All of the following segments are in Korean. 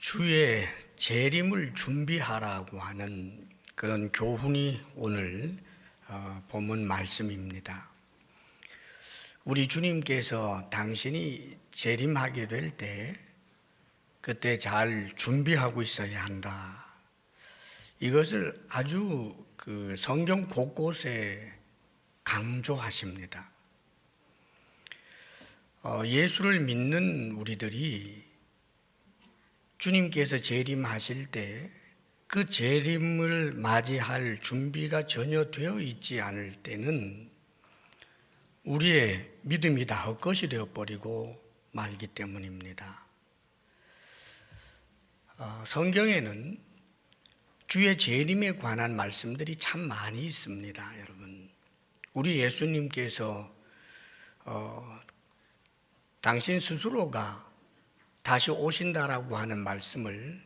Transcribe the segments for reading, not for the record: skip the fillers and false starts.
주의 재림을 준비하라고 하는 그런 교훈이 오늘 본문 말씀입니다. 우리 주님께서 당신이 재림하게 될 때 그때 잘 준비하고 있어야 한다. 이것을 아주 성경 곳곳에 강조하십니다. 예수를 믿는 우리들이 주님께서 재림하실 때 그 재림을 맞이할 준비가 전혀 되어 있지 않을 때는 우리의 믿음이 다 헛것이 되어버리고 말기 때문입니다. 성경에는 주의 재림에 관한 말씀들이 참 많이 있습니다, 여러분. 우리 예수님께서 당신 스스로가 다시 오신다라고 하는 말씀을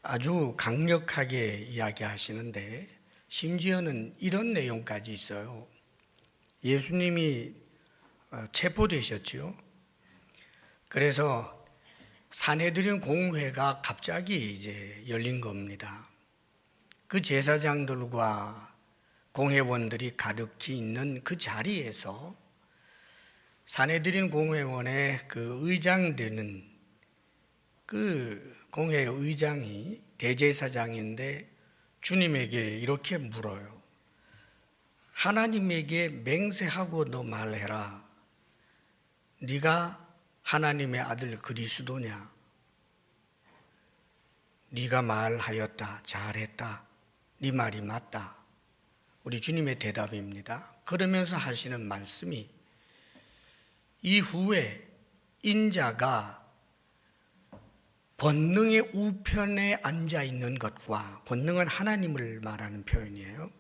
아주 강력하게 이야기하시는데 심지어는 이런 내용까지 있어요. 예수님이 체포되셨죠. 그래서 산헤드린 공회가 갑자기 이제 열린 겁니다. 그 제사장들과 공회원들이 가득히 있는 그 자리에서 산헤드린 공회원의 그 의장 되는 그 공회 의장이 대제사장인데 주님에게 이렇게 물어요. 하나님에게 맹세하고 너 말해라. 네가 하나님의 아들 그리스도냐? 네가 말하였다. 잘했다. 네 말이 맞다. 우리 주님의 대답입니다. 그러면서 하시는 말씀이 이후에 인자가 권능의 우편에 앉아 있는 것과, 권능은 하나님을 말하는 표현이에요.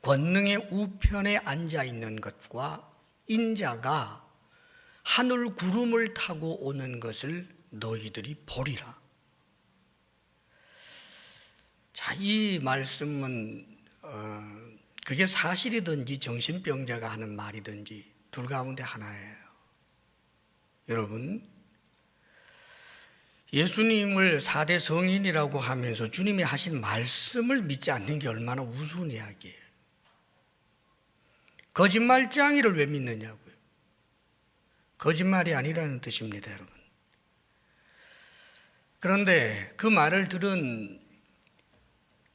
권능의 우편에 앉아 있는 것과 인자가 하늘 구름을 타고 오는 것을 너희들이 보리라. 자, 이 말씀은 그게 사실이든지 정신병자가 하는 말이든지 둘 가운데 하나예요. 여러분, 예수님을 4대 성인이라고 하면서 주님이 하신 말씀을 믿지 않는 게 얼마나 우스운 이야기예요. 거짓말쟁이를 왜 믿느냐고요. 거짓말이 아니라는 뜻입니다, 여러분. 그런데 그 말을 들은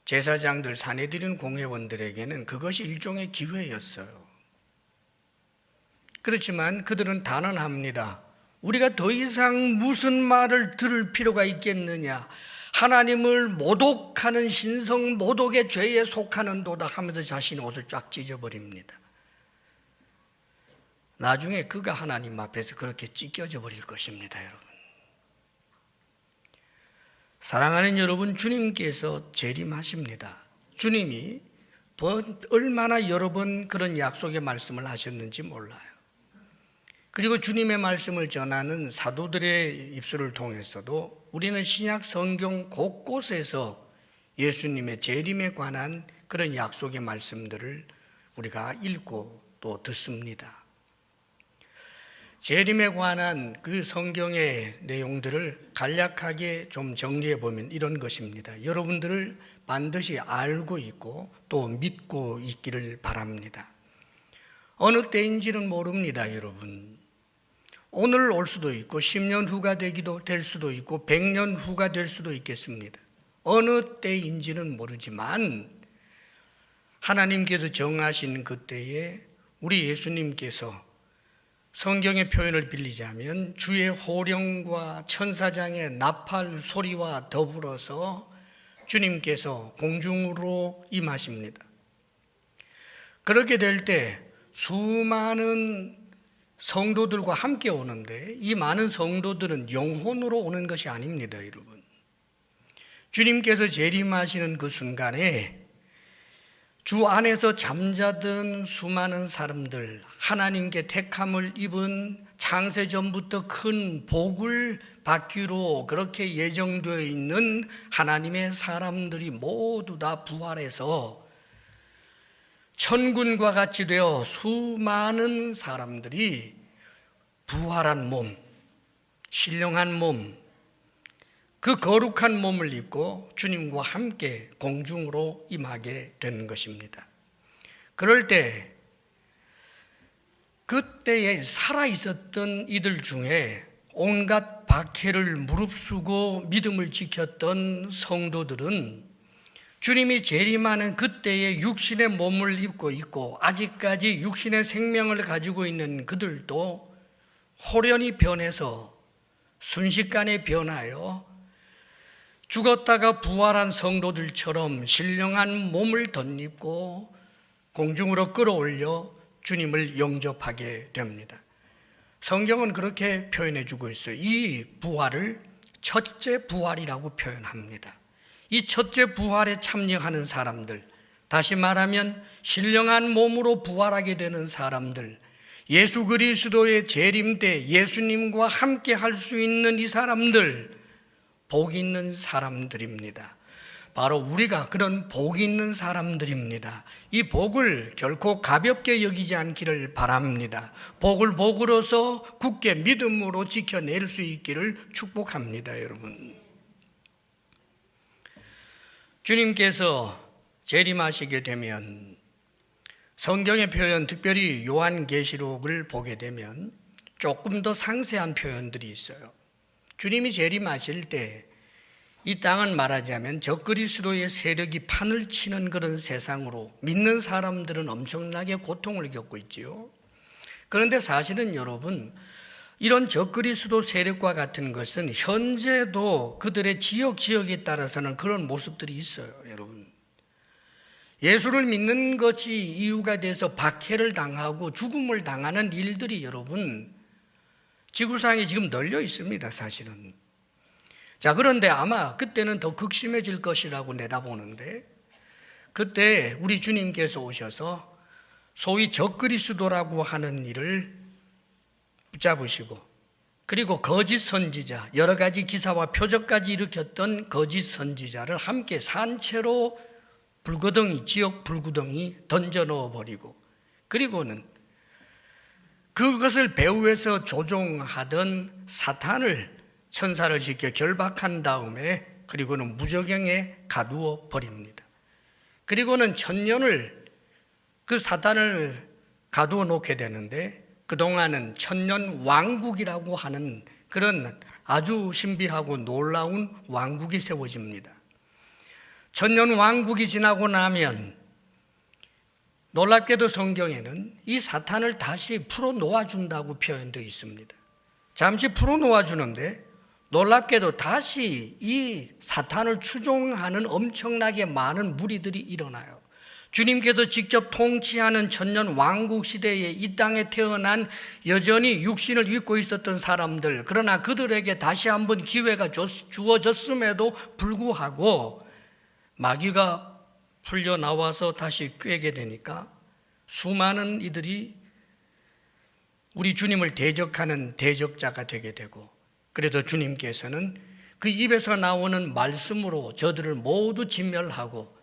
제사장들, 산헤드린 공회원들에게는 그것이 일종의 기회였어요. 그렇지만 그들은 단언합니다. 우리가 더 이상 무슨 말을 들을 필요가 있겠느냐. 하나님을 모독하는 신성 모독의 죄에 속하는도다 하면서 자신의 옷을 쫙 찢어버립니다. 나중에 그가 하나님 앞에서 그렇게 찢겨져 버릴 것입니다, 여러분. 사랑하는 여러분, 주님께서 재림하십니다. 주님이 얼마나 여러 번 그런 약속의 말씀을 하셨는지 몰라요. 그리고 주님의 말씀을 전하는 사도들의 입술을 통해서도 우리는 신약 성경 곳곳에서 예수님의 재림에 관한 그런 약속의 말씀들을 우리가 읽고 또 듣습니다. 재림에 관한 그 성경의 내용들을 간략하게 좀 정리해 보면 이런 것입니다. 여러분들을 반드시 알고 있고 또 믿고 있기를 바랍니다. 어느 때인지는 모릅니다, 여러분. 오늘 올 수도 있고 10년 후가 될 수도 있고 100년 후가 될 수도 있겠습니다. 어느 때인지는 모르지만 하나님께서 정하신 그때에 우리 예수님께서 성경의 표현을 빌리자면 주의 호령과 천사장의 나팔 소리와 더불어서 주님께서 공중으로 임하십니다. 그렇게 될 때 수많은 성도들과 함께 오는데 이 많은 성도들은 영혼으로 오는 것이 아닙니다, 여러분. 주님께서 재림하시는 그 순간에 주 안에서 잠자던 수많은 사람들, 하나님께 택함을 입은 창세전부터 큰 복을 받기로 그렇게 예정되어 있는 하나님의 사람들이 모두 다 부활해서 천군과 같이 되어 수많은 사람들이 부활한 몸, 신령한 몸, 그 그 거룩한 몸을 입고 주님과 함께 공중으로 임하게 되는 것입니다. 그럴 때 그때에 살아있었던 이들 중에 온갖 박해를 무릅쓰고 믿음을 지켰던 성도들은 주님이 재림하는 그때에 육신의 몸을 입고 있고 아직까지 육신의 생명을 가지고 있는 그들도 호련히 변해서 순식간에 변하여 죽었다가 부활한 성도들처럼 신령한 몸을 덧입고 공중으로 끌어올려 주님을 영접하게 됩니다. 성경은 그렇게 표현해 주고 있어요. 이 부활을 첫째 부활이라고 표현합니다. 이 첫째 부활에 참여하는 사람들, 다시 말하면 신령한 몸으로 부활하게 되는 사람들, 예수 그리스도의 재림 때 예수님과 함께 할 수 있는 이 사람들, 복 있는 사람들입니다. 바로 우리가 그런 복 있는 사람들입니다. 이 복을 결코 가볍게 여기지 않기를 바랍니다. 복을 복으로서 굳게 믿음으로 지켜낼 수 있기를 축복합니다, 여러분. 주님께서 재림하시게 되면 성경의 표현, 특별히 요한계시록을 보게 되면 조금 더 상세한 표현들이 있어요. 주님이 재림하실 때 이 땅은 말하자면 적그리스도의 세력이 판을 치는 그런 세상으로 믿는 사람들은 엄청나게 고통을 겪고 있지요. 그런데 사실은 여러분, 이런 적그리스도 세력과 같은 것은 현재도 그들의 지역에 따라서는 그런 모습들이 있어요, 여러분. 예수를 믿는 것이 이유가 돼서 박해를 당하고 죽음을 당하는 일들이 여러분 지구상에 지금 널려 있습니다, 사실은. 자, 그런데 아마 그때는 더 극심해질 것이라고 내다보는데, 그때 우리 주님께서 오셔서 소위 적그리스도라고 하는 일을 붙잡으시고, 그리고 거짓 선지자, 여러 가지 기사와 표적까지 일으켰던 거짓 선지자를 함께 산채로 불구덩이, 지옥 불구덩이 던져 넣어버리고, 그리고는 그것을 배후에서 조종하던 사탄을, 천사를 시켜 결박한 다음에 그리고는 무저갱에 가두어 버립니다. 그리고는 천년을 그 사탄을 가두어 놓게 되는데, 그동안은 천년 왕국이라고 하는 그런 아주 신비하고 놀라운 왕국이 세워집니다. 천년 왕국이 지나고 나면 놀랍게도 성경에는 이 사탄을 다시 풀어 놓아준다고 표현되어 있습니다. 잠시 풀어 놓아주는데 놀랍게도 다시 이 사탄을 추종하는 엄청나게 많은 무리들이 일어나요. 주님께서 직접 통치하는 천년 왕국 시대에 이 땅에 태어난 여전히 육신을 입고 있었던 사람들, 그러나 그들에게 다시 한번 기회가 주어졌음에도 불구하고 마귀가 풀려 나와서 다시 꿰게 되니까 수많은 이들이 우리 주님을 대적하는 대적자가 되게 되고, 그래도 주님께서는 그 입에서 나오는 말씀으로 저들을 모두 진멸하고,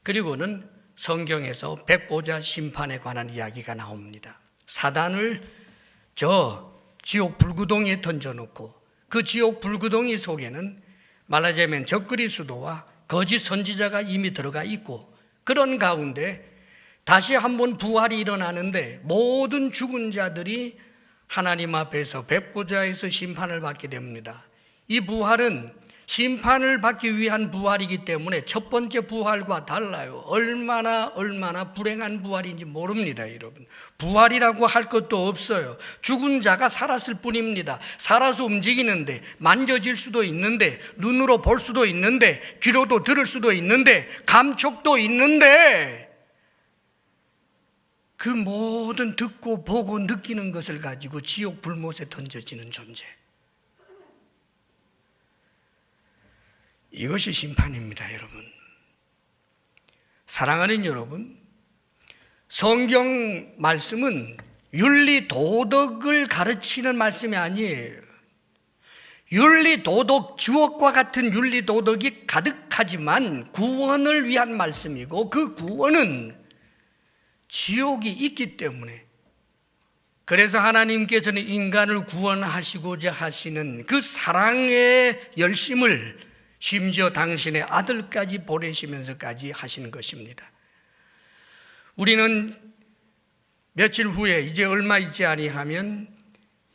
그리고는 성경에서 백보자 심판에 관한 이야기가 나옵니다. 사단을 저 지옥 불구덩이에 던져놓고 그 지옥 불구덩이 속에는 말하자면 적그리스도와 거짓 선지자가 이미 들어가 있고, 그런 가운데 다시 한번 부활이 일어나는데 모든 죽은 자들이 하나님 앞에서 백보자에서 심판을 받게 됩니다. 이 부활은 심판을 받기 위한 부활이기 때문에 첫 번째 부활과 달라요. 얼마나 불행한 부활인지 모릅니다, 여러분. 부활이라고 할 것도 없어요. 죽은 자가 살았을 뿐입니다. 살아서 움직이는데, 만져질 수도 있는데, 눈으로 볼 수도 있는데, 귀로도 들을 수도 있는데, 감촉도 있는데, 그 모든 듣고 보고 느끼는 것을 가지고 지옥 불못에 던져지는 존재, 이것이 심판입니다, 여러분. 사랑하는 여러분, 성경 말씀은 윤리 도덕을 가르치는 말씀이 아니에요. 윤리 도덕, 주옥과 같은 윤리 도덕이 가득하지만 구원을 위한 말씀이고, 그 구원은 지옥이 있기 때문에 그래서 하나님께서는 인간을 구원하시고자 하시는 그 사랑의 열심을 심지어 당신의 아들까지 보내시면서까지 하시는 것입니다. 우리는 며칠 후에 이제 얼마 있지 아니하면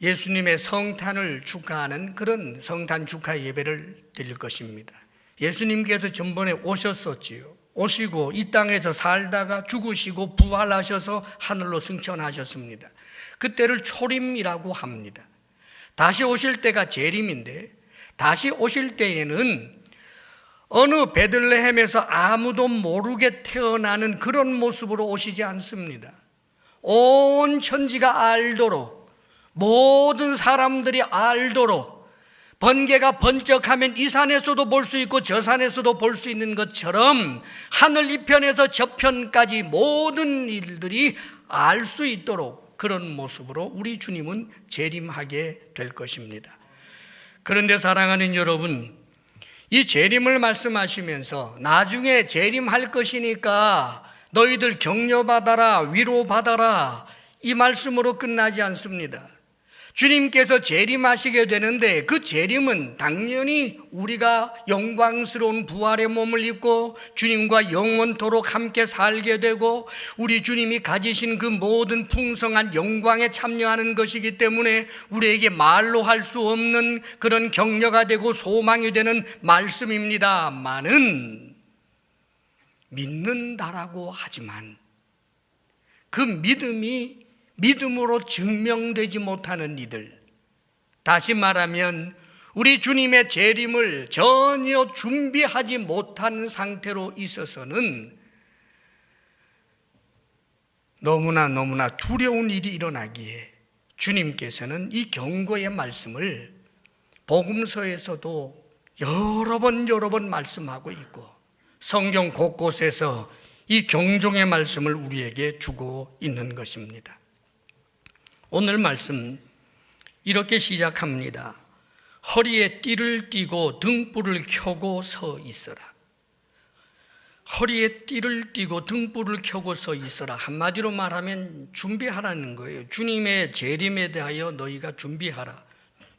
예수님의 성탄을 축하하는 그런 성탄 축하 예배를 드릴 것입니다. 예수님께서 전번에 오셨었지요. 오시고 이 땅에서 살다가 죽으시고 부활하셔서 하늘로 승천하셨습니다. 그때를 초림이라고 합니다. 다시 오실 때가 재림인데, 다시 오실 때에는 어느 베들레헴에서 아무도 모르게 태어나는 그런 모습으로 오시지 않습니다. 온 천지가 알도록, 모든 사람들이 알도록, 번개가 번쩍하면 이 산에서도 볼 수 있고 저 산에서도 볼 수 있는 것처럼 하늘 이편에서 저편까지 모든 일들이 알 수 있도록 그런 모습으로 우리 주님은 재림하게 될 것입니다. 그런데 사랑하는 여러분, 이 재림을 말씀하시면서 나중에 재림할 것이니까 너희들 격려받아라, 위로받아라, 이 말씀으로 끝나지 않습니다. 주님께서 재림하시게 되는데 그 재림은 당연히 우리가 영광스러운 부활의 몸을 입고 주님과 영원토록 함께 살게 되고 우리 주님이 가지신 그 모든 풍성한 영광에 참여하는 것이기 때문에 우리에게 말로 할 수 없는 그런 격려가 되고 소망이 되는 말씀입니다만은, 믿는다라고 하지만 그 믿음이 믿음으로 증명되지 못하는 이들, 다시 말하면 우리 주님의 재림을 전혀 준비하지 못한 상태로 있어서는 너무나 두려운 일이 일어나기에 주님께서는 이 경고의 말씀을 복음서에서도 여러 번 말씀하고 있고 성경 곳곳에서 이 경종의 말씀을 우리에게 주고 있는 것입니다. 오늘 말씀 이렇게 시작합니다. 허리에 띠를 띠고 등불을 켜고 서 있어라. 허리에 띠를 띠고 등불을 켜고 서 있어라. 한마디로 말하면 준비하라는 거예요. 주님의 재림에 대하여 너희가 준비하라.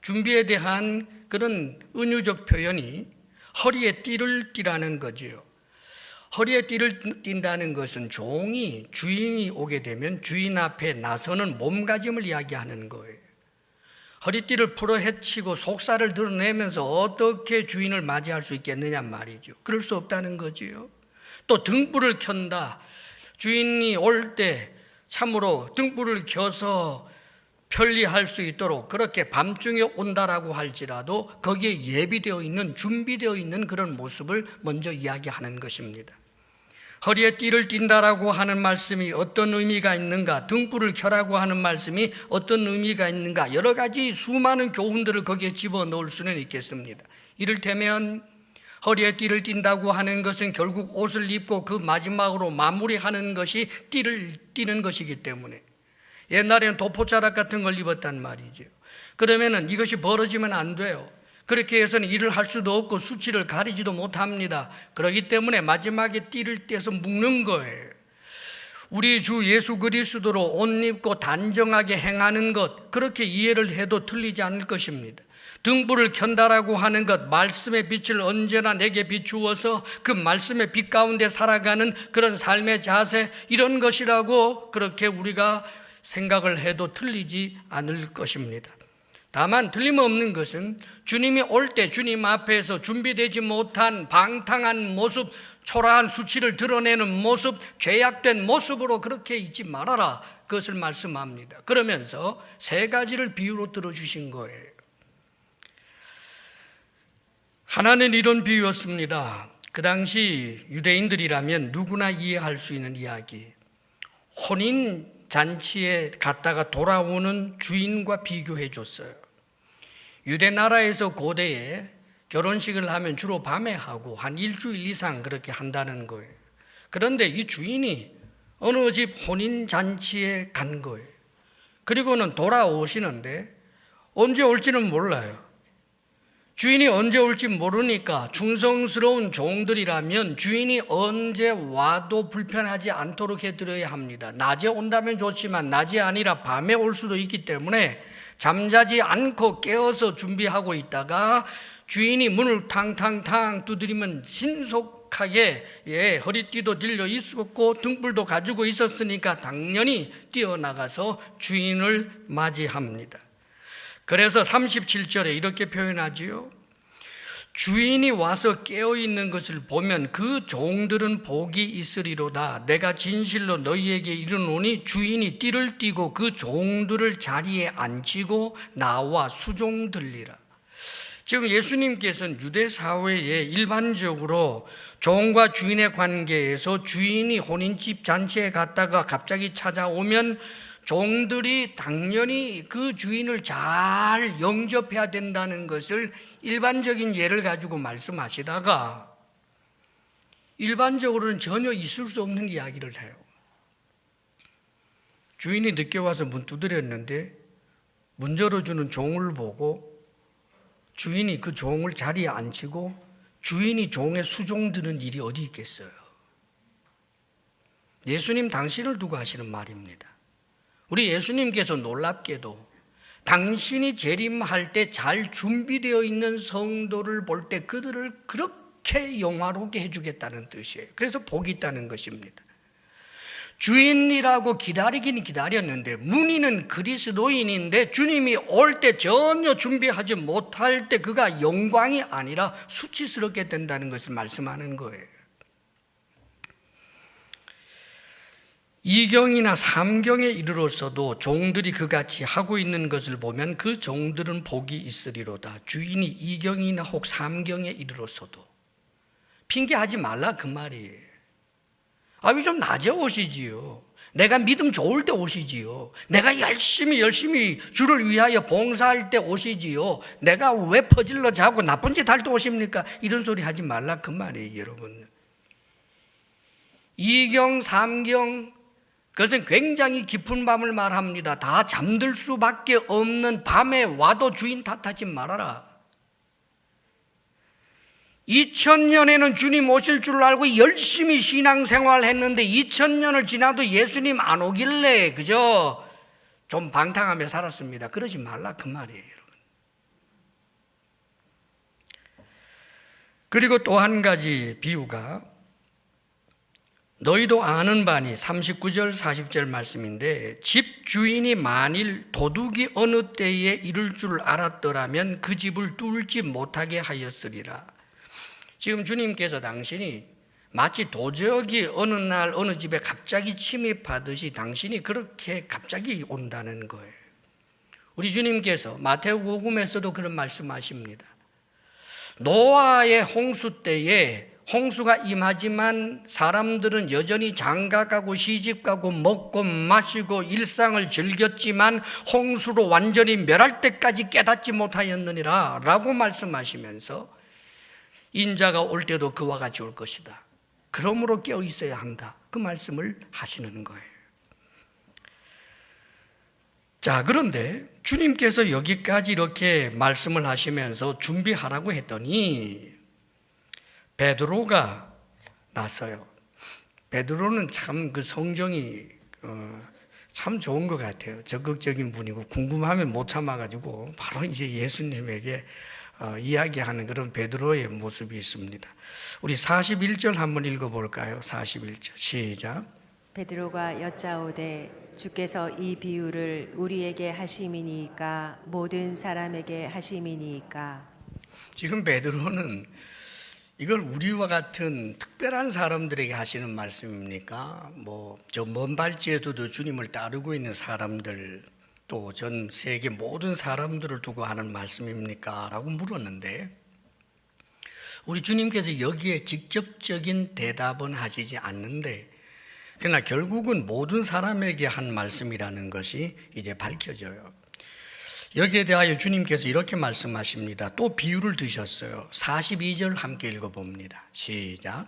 준비에 대한 그런 은유적 표현이 허리에 띠를 띠라는 거지요. 허리에 띠를 띈다는 것은 종이, 주인이 오게 되면 주인 앞에 나서는 몸가짐을 이야기하는 거예요. 허리띠를 풀어 헤치고 속살을 드러내면서 어떻게 주인을 맞이할 수 있겠느냐 말이죠. 그럴 수 없다는 거지요. 또 등불을 켠다. 주인이 올 때 참으로 등불을 켜서 편리할 수 있도록 그렇게 밤중에 온다라고 할지라도 거기에 예비되어 있는, 준비되어 있는 그런 모습을 먼저 이야기하는 것입니다. 허리에 띠를 띈다라고 하는 말씀이 어떤 의미가 있는가, 등불을 켜라고 하는 말씀이 어떤 의미가 있는가, 여러 가지 수많은 교훈들을 거기에 집어넣을 수는 있겠습니다. 이를테면 허리에 띠를 띈다고 하는 것은 결국 옷을 입고 그 마지막으로 마무리하는 것이 띠를 띠는 것이기 때문에, 옛날에는 도포자락 같은 걸 입었단 말이죠. 그러면은 이것이 벌어지면 안 돼요. 그렇게 해서는 일을 할 수도 없고 수치를 가리지도 못합니다. 그렇기 때문에 마지막에 띠를 떼서 묶는 거예요. 우리 주 예수 그리스도로 옷 입고 단정하게 행하는 것, 그렇게 이해를 해도 틀리지 않을 것입니다. 등불을 켠다라고 하는 것, 말씀의 빛을 언제나 내게 비추어서 그 말씀의 빛 가운데 살아가는 그런 삶의 자세, 이런 것이라고 그렇게 우리가 생각을 해도 틀리지 않을 것입니다. 다만 틀림없는 것은 주님이 올 때 주님 앞에서 준비되지 못한 방탕한 모습, 초라한 수치를 드러내는 모습, 죄악된 모습으로 그렇게 있지 말아라, 그것을 말씀합니다. 그러면서 세 가지를 비유로 들어주신 거예요. 하나는 이런 비유였습니다. 그 당시 유대인들이라면 누구나 이해할 수 있는 이야기, 혼인 잔치에 갔다가 돌아오는 주인과 비교해 줬어요. 유대 나라에서 고대에 결혼식을 하면 주로 밤에 하고 한 일주일 이상 그렇게 한다는 거예요. 그런데 이 주인이 어느 집 혼인 잔치에 간 거예요. 그리고는 돌아오시는데 언제 올지는 몰라요. 주인이 언제 올지 모르니까 충성스러운 종들이라면 주인이 언제 와도 불편하지 않도록 해드려야 합니다. 낮에 온다면 좋지만 낮이 아니라 밤에 올 수도 있기 때문에 잠자지 않고 깨어서 준비하고 있다가 주인이 문을 탕탕탕 두드리면 신속하게 허리띠도 들려 있었고 등불도 가지고 있었으니까 당연히 뛰어나가서 주인을 맞이합니다. 그래서 37절에 이렇게 표현하지요. 주인이 와서 깨어있는 것을 보면 그 종들은 복이 있으리로다. 내가 진실로 너희에게 이르노니 주인이 띠를 띠고 그 종들을 자리에 앉히고 나와 수종들리라. 지금 예수님께서는 유대 사회에 일반적으로 종과 주인의 관계에서 주인이 혼인집 잔치에 갔다가 갑자기 찾아오면 종들이 당연히 그 주인을 잘 영접해야 된다는 것을 일반적인 예를 가지고 말씀하시다가 일반적으로는 전혀 있을 수 없는 이야기를 해요. 주인이 늦게 와서 문 두드렸는데 문 열어주는 종을 보고 주인이 그 종을 자리에 앉히고 주인이 종의 수종 드는 일이 어디 있겠어요? 예수님 당신을 두고 하시는 말입니다. 우리 예수님께서 놀랍게도 당신이 재림할 때 잘 준비되어 있는 성도를 볼 때 그들을 그렇게 영화롭게 해주겠다는 뜻이에요. 그래서 복이 있다는 것입니다. 주인이라고 기다리긴 기다렸는데 문의는 그리스도인인데 주님이 올 때 전혀 준비하지 못할 때 그가 영광이 아니라 수치스럽게 된다는 것을 말씀하는 거예요. 2경이나 3경에 이르러서도 종들이 그같이 하고 있는 것을 보면 그 종들은 복이 있으리로다. 주인이 2경이나 혹 3경에 이르러서도 핑계하지 말라 그 말이에요. 왜 좀 낮에 오시지요. 내가 믿음 좋을 때 오시지요. 내가 열심히 주를 위하여 봉사할 때 오시지요. 내가 왜 퍼질러 자고 나쁜 짓 할 때 오십니까? 이런 소리 하지 말라 그 말이에요, 여러분. 2경, 3경 그것은 굉장히 깊은 밤을 말합니다. 다 잠들 수밖에 없는 밤에 와도 주인 탓하지 말아라. 2000년에는 주님 오실 줄 알고 열심히 신앙생활 했는데 2000년을 지나도 예수님 안 오길래 그저 좀 방탕하며 살았습니다. 그러지 말라 그 말이에요, 여러분. 그리고 또 한 가지 비유가 너희도 아는 바니 39절 40절 말씀인데 집 주인이 만일 도둑이 어느 때에 이를 줄 알았더라면 그 집을 뚫지 못하게 하였으리라. 지금 주님께서 당신이 마치 도적이 어느 날 어느 집에 갑자기 침입하듯이 당신이 그렇게 갑자기 온다는 거예요. 우리 주님께서 마태복음에서도 그런 말씀하십니다. 노아의 홍수 때에 홍수가 임하지만 사람들은 여전히 장가가고 시집가고 먹고 마시고 일상을 즐겼지만 홍수로 완전히 멸할 때까지 깨닫지 못하였느니라 라고 말씀하시면서 인자가 올 때도 그와 같이 올 것이다. 그러므로 깨어 있어야 한다. 그 말씀을 하시는 거예요. 자, 그런데 주님께서 여기까지 이렇게 말씀을 하시면서 준비하라고 했더니 베드로가 나서요. 베드로는 참 그 성정이 참 좋은 것 같아요. 적극적인 분이고 궁금하면 못 참아가지고 바로 이제 예수님에게 이야기하는 그런 베드로의 모습이 있습니다. 우리 41절 한번 읽어볼까요? 41절 시작. 베드로가 여짜오되 주께서 이 비유를 우리에게 하심이니까 모든 사람에게 하심이니까. 지금 베드로는 이걸 우리와 같은 특별한 사람들에게 하시는 말씀입니까? 저 먼 발치에도 주님을 따르고 있는 사람들 또 전 세계 모든 사람들을 두고 하는 말씀입니까? 라고 물었는데 우리 주님께서 여기에 직접적인 대답은 하시지 않는데 그러나 결국은 모든 사람에게 한 말씀이라는 것이 이제 밝혀져요. 여기에 대하여 주님께서 이렇게 말씀하십니다. 또 비유를 드셨어요. 42절 함께 읽어봅니다. 시작.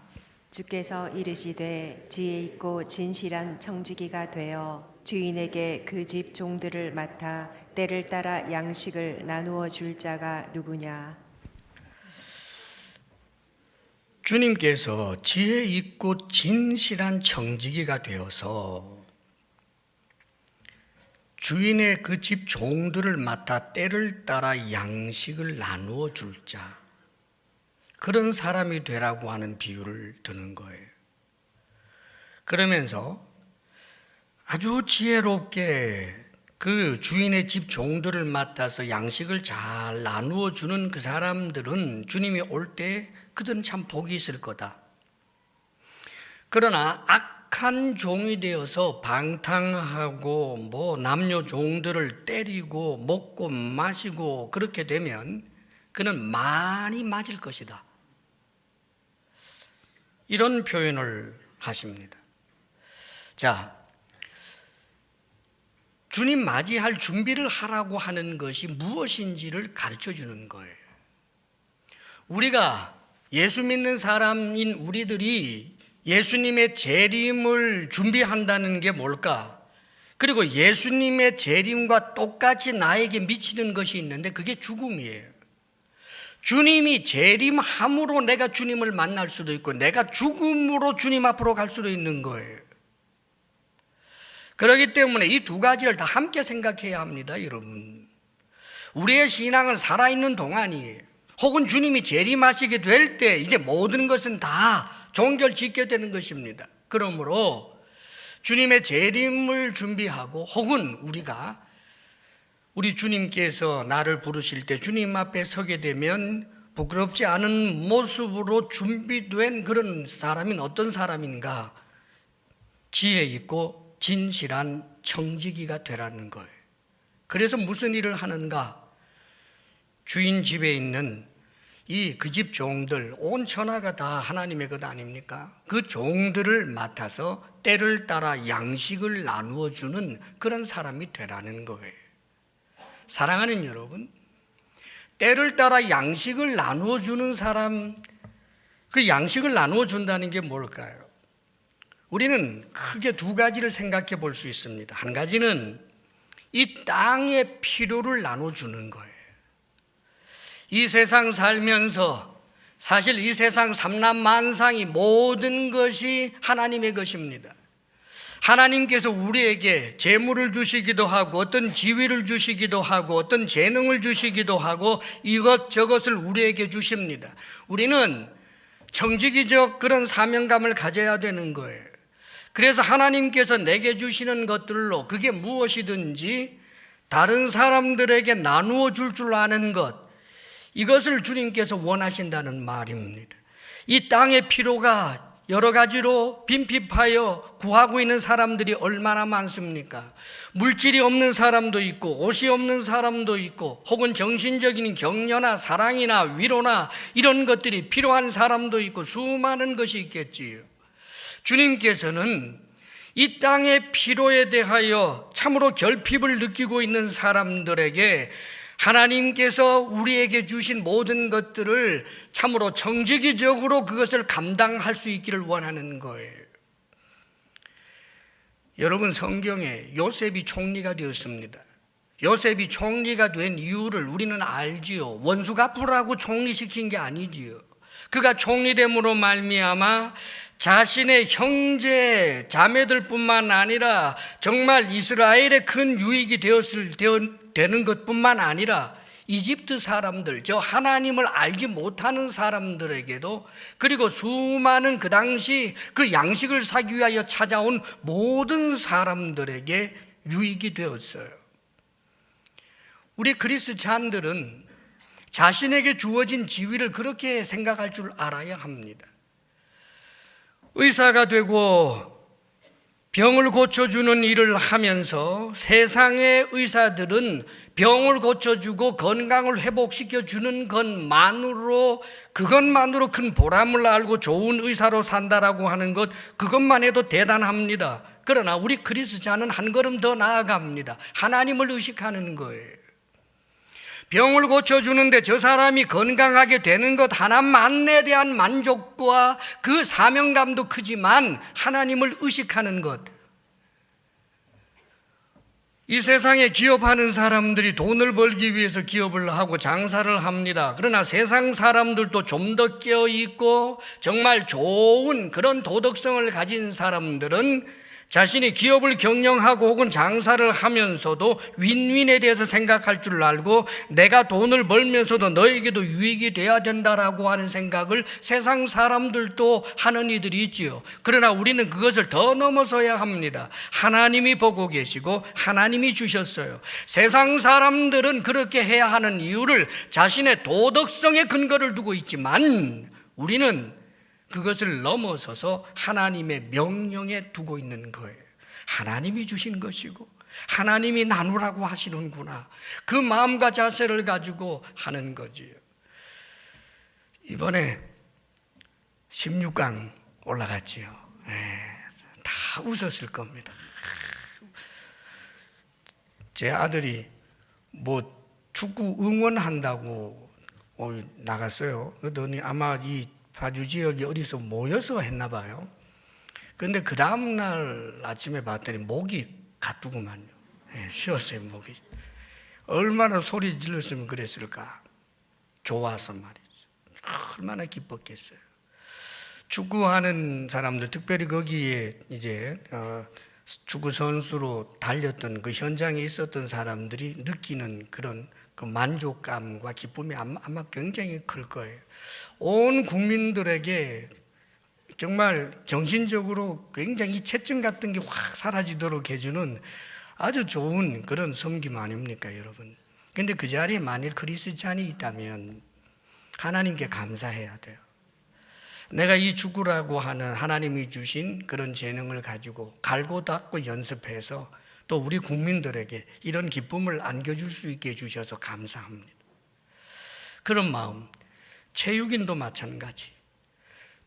주께서 이르시되 지혜 있고 진실한 청지기가 되어 주인에게 그 집 종들을 맡아 때를 따라 양식을 나누어 줄 자가 누구냐. 주님께서 지혜 있고 진실한 청지기가 되어서 주인의 그 집 종들을 맡아 때를 따라 양식을 나누어 줄 자, 그런 사람이 되라고 하는 비유를 드는 거예요. 그러면서 아주 지혜롭게 그 주인의 집 종들을 맡아서 양식을 잘 나누어 주는 그 사람들은 주님이 올 때 그들은 참 복이 있을 거다. 그러나 악한 종이 되어서 방탕하고 남녀 종들을 때리고 먹고 마시고 그렇게 되면 그는 많이 맞을 것이다. 이런 표현을 하십니다. 자, 주님 맞이할 준비를 하라고 하는 것이 무엇인지를 가르쳐 주는 거예요. 우리가 예수 믿는 사람인 우리들이 예수님의 재림을 준비한다는 게 뭘까? 그리고 예수님의 재림과 똑같이 나에게 미치는 것이 있는데 그게 죽음이에요. 주님이 재림함으로 내가 주님을 만날 수도 있고 내가 죽음으로 주님 앞으로 갈 수도 있는 거예요. 그렇기 때문에 이 두 가지를 다 함께 생각해야 합니다, 여러분. 우리의 신앙은 살아있는 동안이에요. 혹은 주님이 재림하시게 될 때 이제 모든 것은 다 종결짓게 되는 것입니다. 그러므로 주님의 재림을 준비하고 혹은 우리 주님께서 나를 부르실 때 주님 앞에 서게 되면 부끄럽지 않은 모습으로 준비된 그런 사람인 어떤 사람인가? 지혜 있고 진실한 청지기가 되라는 거예요. 그래서 무슨 일을 하는가? 주인 집에 있는 그 집 종들, 온 천하가 다 하나님의 것 아닙니까? 그 종들을 맡아서 때를 따라 양식을 나누어 주는 그런 사람이 되라는 거예요. 사랑하는 여러분, 때를 따라 양식을 나누어 주는 사람, 그 양식을 나누어 준다는 게 뭘까요? 우리는 크게 두 가지를 생각해 볼 수 있습니다. 한 가지는 이 땅의 필요를 나눠주는 거예요. 이 세상 살면서 사실 이 세상 삼남만상이 모든 것이 하나님의 것입니다. 하나님께서 우리에게 재물을 주시기도 하고 어떤 지위를 주시기도 하고 어떤 재능을 주시기도 하고 이것저것을 우리에게 주십니다. 우리는 청지기적 그런 사명감을 가져야 되는 거예요. 그래서 하나님께서 내게 주시는 것들로 그게 무엇이든지 다른 사람들에게 나누어 줄 아는 것, 이것을 주님께서 원하신다는 말입니다. 이 땅의 필요가 여러 가지로 빈핍하여 구하고 있는 사람들이 얼마나 많습니까? 물질이 없는 사람도 있고 옷이 없는 사람도 있고 혹은 정신적인 격려나 사랑이나 위로나 이런 것들이 필요한 사람도 있고 수많은 것이 있겠지요. 주님께서는 이 땅의 필요에 대하여 참으로 결핍을 느끼고 있는 사람들에게 하나님께서 우리에게 주신 모든 것들을 참으로 정직이적으로 그것을 감당할 수 있기를 원하는 거예요. 여러분, 성경에 요셉이 총리가 되었습니다. 요셉이 총리가 된 이유를 우리는 알지요. 원수 갚으라고 총리시킨 게 아니지요. 그가 총리됨으로 말미암아 자신의 형제 자매들뿐만 아니라 정말 이스라엘의 큰 유익이 되는 것뿐만 아니라 이집트 사람들, 저 하나님을 알지 못하는 사람들에게도, 그리고 수많은 그 당시 그 양식을 사기 위하여 찾아온 모든 사람들에게 유익이 되었어요. 우리 그리스찬들은 자신에게 주어진 지위를 그렇게 생각할 줄 알아야 합니다. 의사가 되고 병을 고쳐주는 일을 하면서 세상의 의사들은 병을 고쳐주고 건강을 회복시켜주는 그것만으로 큰 보람을 알고 좋은 의사로 산다라고 하는 것, 그것만 해도 대단합니다. 그러나 우리 그리스도자는 한 걸음 더 나아갑니다. 하나님을 의식하는 거예요. 병을 고쳐주는데 저 사람이 건강하게 되는 것 하나만에 대한 만족과 그 사명감도 크지만 하나님을 의식하는 것, 이 세상에 기업하는 사람들이 돈을 벌기 위해서 기업을 하고 장사를 합니다. 그러나 세상 사람들도 좀 더 깨어있고 정말 좋은 그런 도덕성을 가진 사람들은 자신이 기업을 경영하고 혹은 장사를 하면서도 윈윈에 대해서 생각할 줄 알고 내가 돈을 벌면서도 너에게도 유익이 돼야 된다라고 하는 생각을 세상 사람들도 하는 이들이 있지요. 그러나 우리는 그것을 더 넘어서야 합니다. 하나님이 보고 계시고 하나님이 주셨어요. 세상 사람들은 그렇게 해야 하는 이유를 자신의 도덕성에 근거를 두고 있지만 우리는 그것을 넘어서서 하나님의 명령에 두고 있는 거예요. 하나님이 주신 것이고 하나님이 나누라고 하시는구나. 그 마음과 자세를 가지고 하는 거지요. 이번에 16강 올라갔지요. 다 웃었을 겁니다. 제 아들이 뭐 축구 응원한다고 나갔어요. 그러더니 아마 이 파주 지역이 어디서 모여서 했나 봐요. 그런데 그 다음날 아침에 봤더니 목이 가두구만요. 쉬었어요, 목이. 얼마나 소리 질렀으면 그랬을까. 좋아서 말이죠. 얼마나 기뻤겠어요. 축구하는 사람들, 특별히 거기에 이제 축구 선수로 달렸던 그 현장에 있었던 사람들이 느끼는 그런 그 만족감과 기쁨이 아마 굉장히 클 거예요. 온 국민들에게 정말 정신적으로 굉장히 체증 같은 게 확 사라지도록 해주는 아주 좋은 그런 섬김 아닙니까, 여러분? 근데 그 자리에 만일 크리스찬이 있다면 하나님께 감사해야 돼요. 내가 이 축구라고 하는 하나님이 주신 그런 재능을 가지고 갈고 닦고 연습해서 또 우리 국민들에게 이런 기쁨을 안겨줄 수 있게 해주셔서 감사합니다. 그런 마음, 체육인도 마찬가지,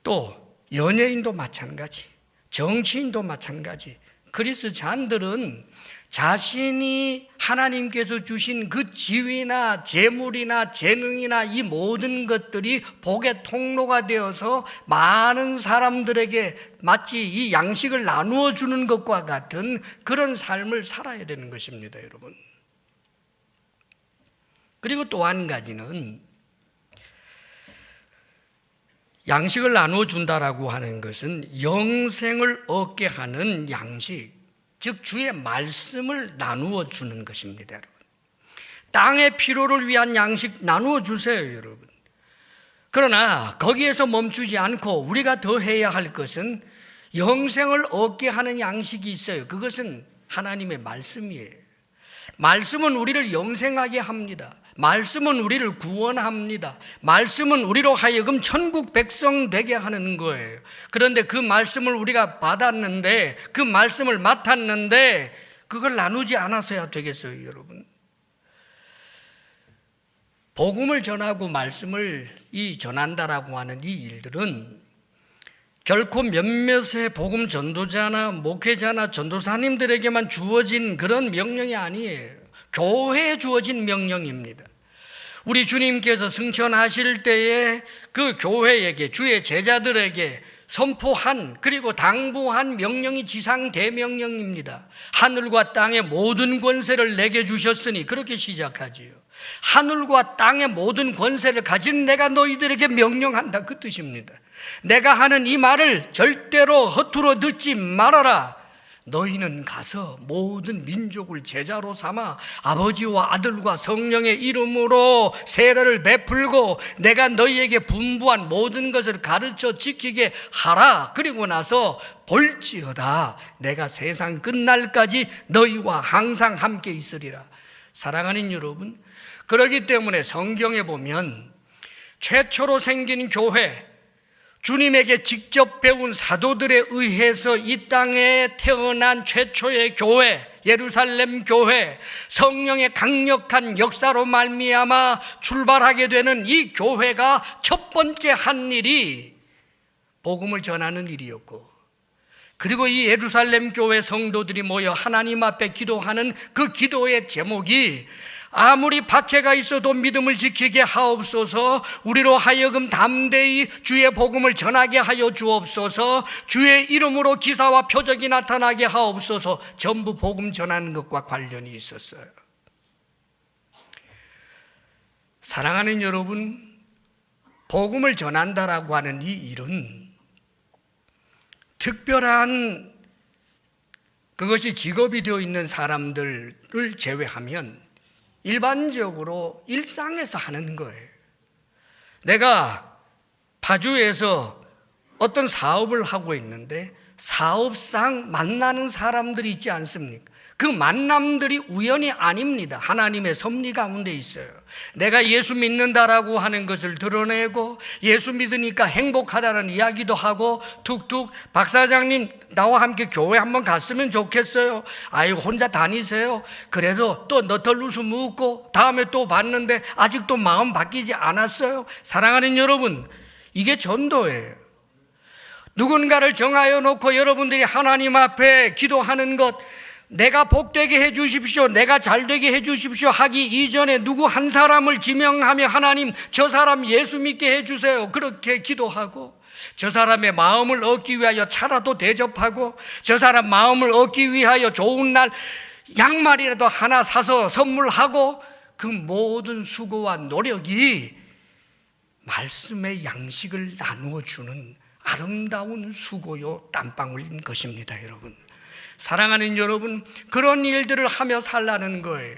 또 연예인도 마찬가지, 정치인도 마찬가지. 크리스찬들은 자신이 하나님께서 주신 그 지위나 재물이나 재능이나 이 모든 것들이 복의 통로가 되어서 많은 사람들에게 마치 이 양식을 나누어 주는 것과 같은 그런 삶을 살아야 되는 것입니다, 여러분. 그리고 또 한 가지는 양식을 나누어 준다라고 하는 것은 영생을 얻게 하는 양식, 즉 주의 말씀을 나누어 주는 것입니다, 여러분. 땅의 필요를 위한 양식 나누어 주세요, 여러분. 그러나 거기에서 멈추지 않고 우리가 더 해야 할 것은 영생을 얻게 하는 양식이 있어요. 그것은 하나님의 말씀이에요. 말씀은 우리를 영생하게 합니다. 말씀은 우리를 구원합니다. 말씀은 우리로 하여금 천국 백성 되게 하는 거예요. 그런데 그 말씀을 우리가 받았는데, 그 말씀을 맡았는데 그걸 나누지 않았어야 되겠어요, 여러분. 복음을 전하고 말씀을 전한다라고 하는 이 일들은 결코 몇몇의 복음 전도자나 목회자나 전도사님들에게만 주어진 그런 명령이 아니에요. 교회에 주어진 명령입니다. 우리 주님께서 승천하실 때에 그 교회에게, 주의 제자들에게 선포한, 그리고 당부한 명령이 지상 대명령입니다. 하늘과 땅의 모든 권세를 내게 주셨으니, 그렇게 시작하지요. 하늘과 땅의 모든 권세를 가진 내가 너희들에게 명령한다, 그 뜻입니다. 내가 하는 이 말을 절대로 허투루 듣지 말아라. 너희는 가서 모든 민족을 제자로 삼아 아버지와 아들과 성령의 이름으로 세례를 베풀고 내가 너희에게 분부한 모든 것을 가르쳐 지키게 하라. 그리고 나서 볼지어다 내가 세상 끝날까지 너희와 항상 함께 있으리라. 사랑하는 여러분, 그렇기 때문에 성경에 보면 최초로 생긴 교회, 주님에게 직접 배운 사도들에 의해서 이 땅에 태어난 최초의 교회, 예루살렘 교회, 성령의 강력한 역사로 말미암아 출발하게 되는 이 교회가 첫 번째 한 일이 복음을 전하는 일이었고, 그리고 이 예루살렘 교회 성도들이 모여 하나님 앞에 기도하는 그 기도의 제목이 아무리 박해가 있어도 믿음을 지키게 하옵소서. 우리로 하여금 담대히 주의 복음을 전하게 하여 주옵소서. 주의 이름으로 기사와 표적이 나타나게 하옵소서. 전부 복음 전하는 것과 관련이 있었어요. 사랑하는 여러분, 복음을 전한다라고 하는 이 일은 특별한 그것이 직업이 되어 있는 사람들을 제외하면 일반적으로 일상에서 하는 거예요. 내가 파주에서 어떤 사업을 하고 있는데 사업상 만나는 사람들이 있지 않습니까? 그 만남들이 우연이 아닙니다. 하나님의 섭리 가운데 있어요. 내가 예수 믿는다라고 하는 것을 드러내고 예수 믿으니까 행복하다는 이야기도 하고 툭툭 박사장님 나와 함께 교회 한번 갔으면 좋겠어요. 아이고 혼자 다니세요. 그래도 또 너털누수 묻고 다음에 또 봤는데 아직도 마음 바뀌지 않았어요. 사랑하는 여러분, 이게 전도예요. 누군가를 정하여 놓고 여러분들이 하나님 앞에 기도하는 것, 내가 복되게 해 주십시오, 내가 잘되게 해 주십시오 하기 이전에 누구 한 사람을 지명하며 하나님 저 사람 예수 믿게 해 주세요, 그렇게 기도하고 저 사람의 마음을 얻기 위하여 차라도 대접하고 저 사람 마음을 얻기 위하여 좋은 날 양말이라도 하나 사서 선물하고, 그 모든 수고와 노력이 말씀의 양식을 나누어 주는 아름다운 수고요 땀방울인 것입니다. 여러분, 사랑하는 여러분, 그런 일들을 하며 살라는 거예요.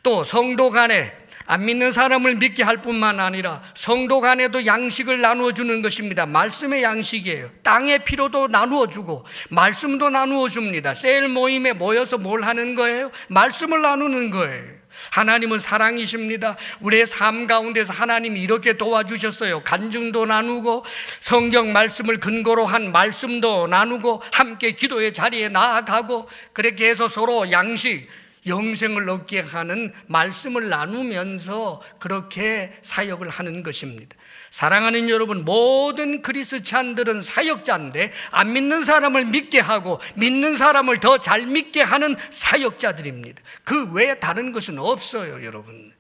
또 성도 간에 안 믿는 사람을 믿게 할 뿐만 아니라 성도 간에도 양식을 나누어 주는 것입니다. 말씀의 양식이에요. 땅의 피로도 나누어 주고 말씀도 나누어 줍니다. 셀 모임에 모여서 뭘 하는 거예요? 말씀을 나누는 거예요. 하나님은 사랑이십니다. 우리의 삶 가운데서 하나님이 이렇게 도와주셨어요. 간증도 나누고 성경 말씀을 근거로 한 말씀도 나누고 함께 기도의 자리에 나아가고, 그렇게 해서 서로 양식, 영생을 얻게 하는 말씀을 나누면서 그렇게 사역을 하는 것입니다. 사랑하는 여러분, 모든 그리스찬들은 사역자인데 안 믿는 사람을 믿게 하고 믿는 사람을 더 잘 믿게 하는 사역자들입니다. 그 외에 다른 것은 없어요. 여러분,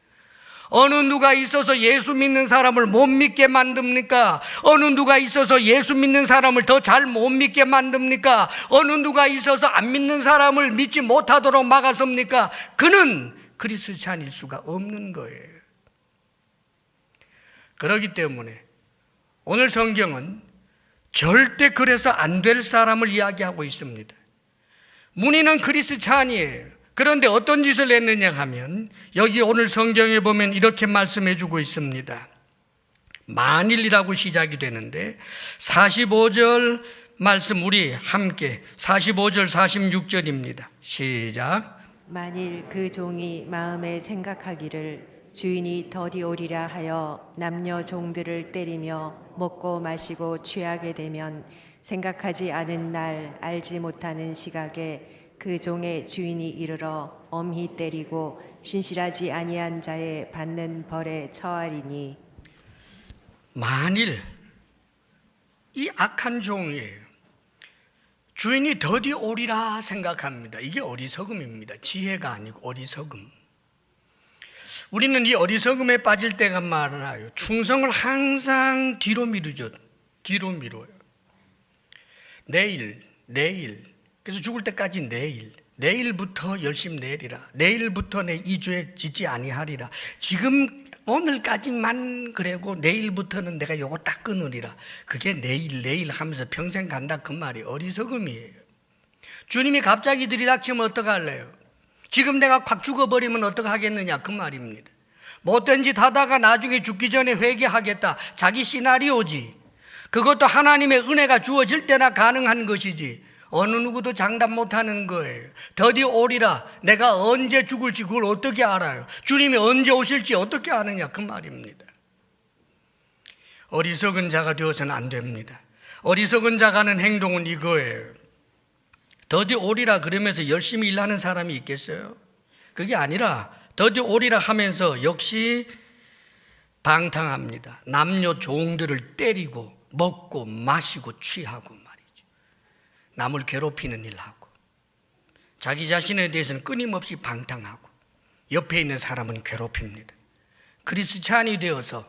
어느 누가 있어서 예수 믿는 사람을 못 믿게 만듭니까? 어느 누가 있어서 예수 믿는 사람을 더 잘 못 믿게 만듭니까? 어느 누가 있어서 안 믿는 사람을 믿지 못하도록 막아섭니까? 그는 그리스찬일 수가 없는 거예요. 그렇기 때문에 오늘 성경은 절대 그래서 안 될 사람을 이야기하고 있습니다. 문의는 그리스찬이에요. 그런데 어떤 짓을 했느냐 하면 여기 오늘 성경에 보면 이렇게 말씀해 주고 있습니다. 만일이라고 시작이 되는데 45절 말씀 우리 함께 45절 46절입니다. 시작. 만일 그 종이 마음에 생각하기를 주인이 더디 오리라 하여 남녀 종들을 때리며 먹고 마시고 취하게 되면 생각하지 않은 날 알지 못하는 시각에 그 종의 주인이 이르러 엄히 때리고 신실하지 아니한 자의 받는 벌에 처하리니. 만일 이 악한 종이에요. 주인이 더디 오리라 생각합니다. 이게 어리석음입니다. 지혜가 아니고 어리석음. 우리는 이 어리석음에 빠질 때가 많아요. 충성을 항상 뒤로 미루죠. 뒤로 미뤄요. 내일. 그래서 죽을 때까지 내일부터 열심히 내리라. 내일부터 내 2주에 짓지 아니하리라. 지금 오늘까지만 그래고 내일부터는 내가 요거 딱 끊으리라. 그게 내일 하면서 평생 간다 그 말이 어리석음이에요. 주님이 갑자기 들이닥치면 어떡할래요? 지금 내가 콱 죽어버리면 어떡하겠느냐 그 말입니다. 못된 짓 하다가 나중에 죽기 전에 회개하겠다. 자기 시나리오지. 그것도 하나님의 은혜가 주어질 때나 가능한 것이지 어느 누구도 장담 못하는 거예요. 더디 오리라. 내가 언제 죽을지 그걸 어떻게 알아요? 주님이 언제 오실지 어떻게 아느냐 그 말입니다. 어리석은 자가 되어서는 안 됩니다. 어리석은 자가 하는 행동은 이거예요. 더디 오리라 그러면서 열심히 일하는 사람이 있겠어요? 그게 아니라 더디 오리라 하면서 역시 방탕합니다. 남녀 종들을 때리고 먹고 마시고 취하고 말이죠. 남을 괴롭히는 일하고 자기 자신에 대해서는 끊임없이 방탕하고 옆에 있는 사람은 괴롭힙니다. 크리스찬이 되어서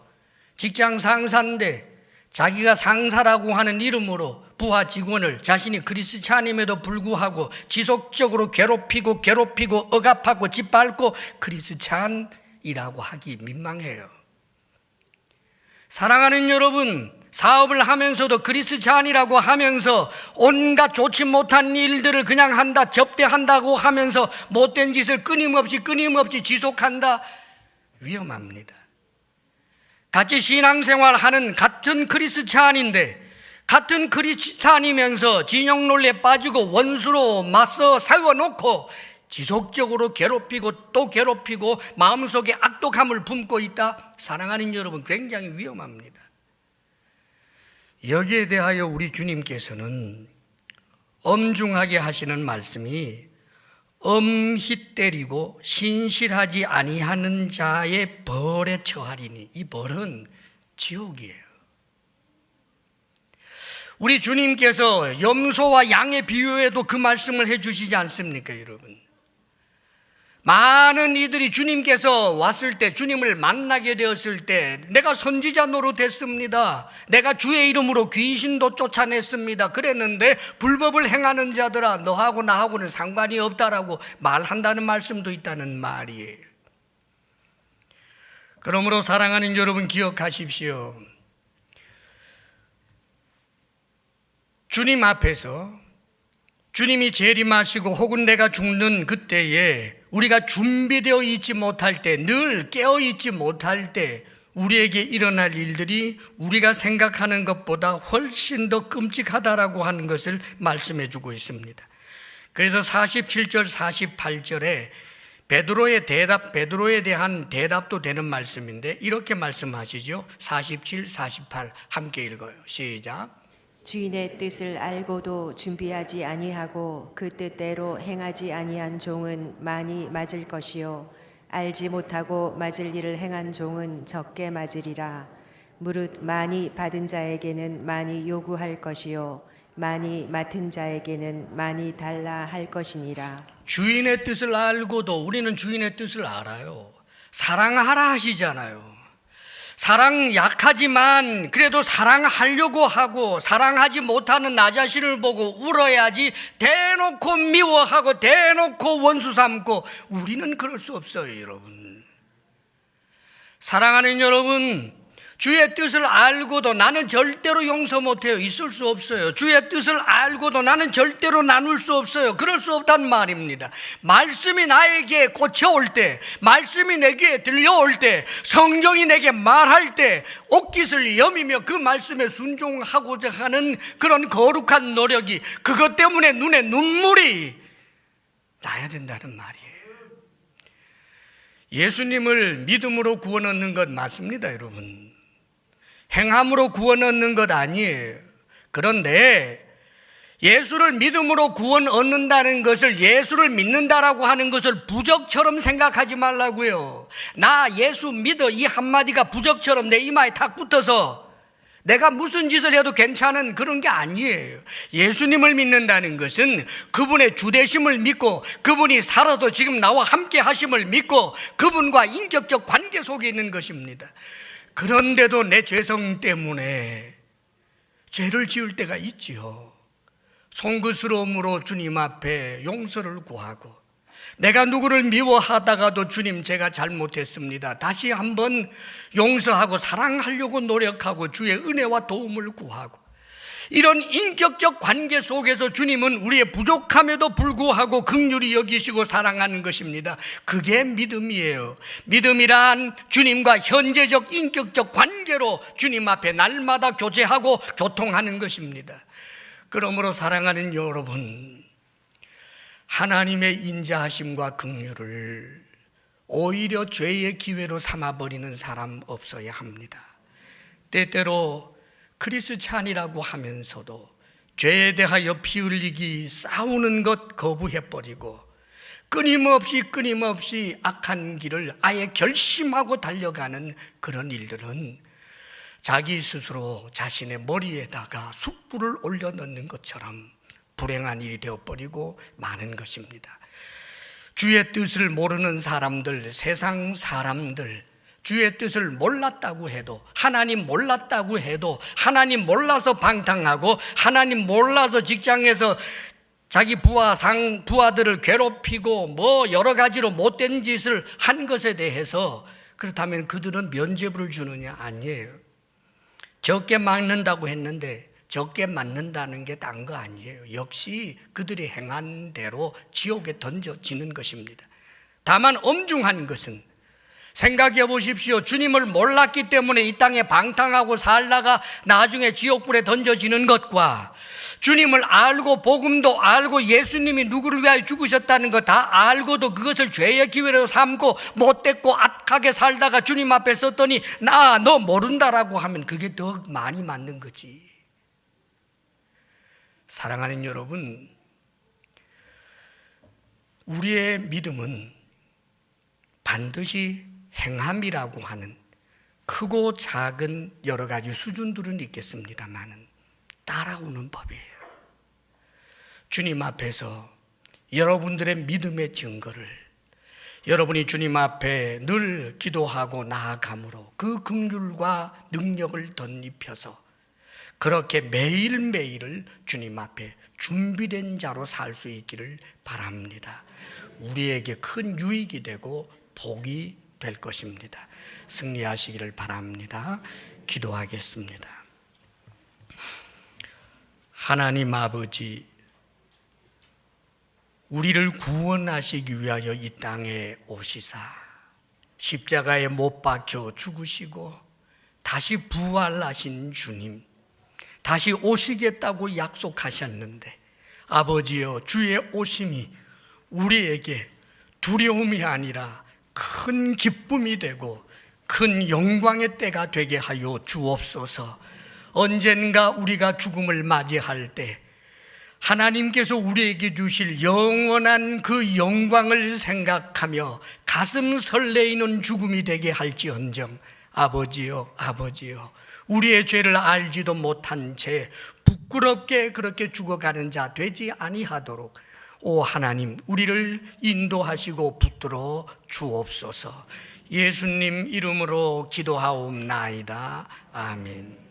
직장 상사인데 자기가 상사라고 하는 이름으로 부하 직원을 자신이 크리스찬임에도 불구하고 지속적으로 괴롭히고 억압하고 짓밟고 크리스찬이라고 하기 민망해요. 사랑하는 여러분, 사업을 하면서도 크리스찬이라고 하면서 온갖 좋지 못한 일들을 그냥 한다, 접대한다고 하면서 못된 짓을 끊임없이 지속한다. 위험합니다. 같이 신앙생활하는 같은 크리스찬인데 같은 크리스찬이면서 진영 논리에 빠지고 원수로 맞서 세워놓고 지속적으로 괴롭히고 또 괴롭히고 마음속에 악독함을 품고 있다. 사랑하는 여러분, 굉장히 위험합니다. 여기에 대하여 우리 주님께서는 엄중하게 하시는 말씀이 엄히 때리고 신실하지 아니하는 자의 벌에 처하리니, 이 벌은 지옥이에요. 우리 주님께서 염소와 양의 비유에도 그 말씀을 해주시지 않습니까, 여러분? 많은 이들이 주님께서 왔을 때, 주님을 만나게 되었을 때 내가 선지자 노릇했습니다, 내가 주의 이름으로 귀신도 쫓아냈습니다, 그랬는데 불법을 행하는 자들아 너하고 나하고는 상관이 없다라고 말한다는 말씀도 있다는 말이에요. 그러므로 사랑하는 여러분, 기억하십시오. 주님 앞에서 주님이 재림하시고 혹은 내가 죽는 그때에 우리가 준비되어 있지 못할 때, 늘 깨어 있지 못할 때 우리에게 일어날 일들이 우리가 생각하는 것보다 훨씬 더 끔찍하다라고 하는 것을 말씀해 주고 있습니다. 그래서 47절 48절에 베드로에 대한 대답도 되는 말씀인데 이렇게 말씀하시죠. 47, 48 함께 읽어요. 시작. 주인의 뜻을 알고도 준비하지 아니하고 그 뜻대로 행하지 아니한 종은 많이 맞을 것이요 알지 못하고 맞을 일을 행한 종은 적게 맞으리라. 무릇 많이 받은 자에게는 많이 요구할 것이요 많이 맡은 자에게는 많이 달라 할 것이니라. 주인의 뜻을 알고도 우리는 주인의 뜻을 알아요. 사랑하라 하시잖아요. 사랑 약하지만 그래도 사랑하려고 하고, 사랑하지 못하는 나 자신을 보고 울어야지 대놓고 미워하고 대놓고 원수 삼고, 우리는 그럴 수 없어요, 여러분. 사랑하는 여러분, 주의 뜻을 알고도 나는 절대로 용서 못해요. 있을 수 없어요. 주의 뜻을 알고도 나는 절대로 나눌 수 없어요. 그럴 수 없단 말입니다. 말씀이 나에게 꽂혀올 때, 말씀이 내게 들려올 때, 성경이 내게 말할 때 옥깃을 여미며 그 말씀에 순종하고자 하는 그런 거룩한 노력이, 그것 때문에 눈에 눈물이 나야 된다는 말이에요. 예수님을 믿음으로 구원 얻는 것 맞습니다, 여러분. 행함으로 구원 얻는 것 아니에요. 그런데 예수를 믿음으로 구원 얻는다는 것을, 예수를 믿는다라고 하는 것을 부적처럼 생각하지 말라고요. 나 예수 믿어 이 한마디가 부적처럼 내 이마에 탁 붙어서 내가 무슨 짓을 해도 괜찮은 그런 게 아니에요. 예수님을 믿는다는 것은 그분의 주되심을 믿고 그분이 살아서 지금 나와 함께 하심을 믿고 그분과 인격적 관계 속에 있는 것입니다. 그런데도 내 죄성 때문에 죄를 지을 때가 있지요. 송구스러움으로 주님 앞에 용서를 구하고, 내가 누구를 미워하다가도 주님 제가 잘못했습니다, 다시 한번 용서하고 사랑하려고 노력하고 주의 은혜와 도움을 구하고, 이런 인격적 관계 속에서 주님은 우리의 부족함에도 불구하고 긍휼히 여기시고 사랑하는 것입니다. 그게 믿음이에요. 믿음이란 주님과 현재적 인격적 관계로 주님 앞에 날마다 교제하고 교통하는 것입니다. 그러므로 사랑하는 여러분, 하나님의 인자하심과 긍휼을 오히려 죄의 기회로 삼아버리는 사람 없어야 합니다. 때때로 크리스찬이라고 하면서도 죄에 대하여 피 흘리기, 싸우는 것 거부해버리고 끊임없이 악한 길을 아예 결심하고 달려가는 그런 일들은 자기 스스로 자신의 머리에다가 숯불을 올려놓는 것처럼 불행한 일이 되어버리고 많은 것입니다. 주의 뜻을 모르는 사람들, 세상 사람들, 주의 뜻을 몰랐다고 해도, 하나님 몰랐다고 해도, 하나님 몰라서 방탕하고, 하나님 몰라서 직장에서 자기 부하들을 괴롭히고 뭐 여러 가지로 못된 짓을 한 것에 대해서, 그렇다면 그들은 면죄부를 주느냐? 아니에요. 적게 맞는다고 했는데 적게 맞는다는 게 딴 거 아니에요. 역시 그들이 행한 대로 지옥에 던져지는 것입니다. 다만 엄중한 것은, 생각해 보십시오. 주님을 몰랐기 때문에 이 땅에 방탕하고 살다가 나중에 지옥불에 던져지는 것과, 주님을 알고 복음도 알고 예수님이 누구를 위하여 죽으셨다는 거 다 알고도 그것을 죄의 기회로 삼고 못됐고 악하게 살다가 주님 앞에 섰더니 너 모른다라고 하면 그게 더 많이 맞는 거지. 사랑하는 여러분, 우리의 믿음은 반드시 행함이라고 하는 크고 작은 여러 가지 수준들은 있겠습니다만은 따라오는 법이에요. 주님 앞에서 여러분들의 믿음의 증거를, 여러분이 주님 앞에 늘 기도하고 나아감으로 그 긍휼과 능력을 덧입혀서 그렇게 매일매일을 주님 앞에 준비된 자로 살 수 있기를 바랍니다. 우리에게 큰 유익이 되고 복이 될 것입니다. 승리하시기를 바랍니다. 기도하겠습니다. 하나님 아버지, 우리를 구원하시기 위하여 이 땅에 오시사 십자가에 못 박혀 죽으시고 다시 부활하신 주님, 다시 오시겠다고 약속하셨는데, 아버지여, 주의 오심이 우리에게 두려움이 아니라 큰 기쁨이 되고 큰 영광의 때가 되게 하여 주옵소서. 언젠가 우리가 죽음을 맞이할 때 하나님께서 우리에게 주실 영원한 그 영광을 생각하며 가슴 설레이는 죽음이 되게 할지언정, 아버지여, 아버지여, 우리의 죄를 알지도 못한 채 부끄럽게 그렇게 죽어가는 자 되지 아니하도록 오 하나님, 우리를 인도하시고 붙들어 주옵소서. 예수님 이름으로 기도하옵나이다. 아멘.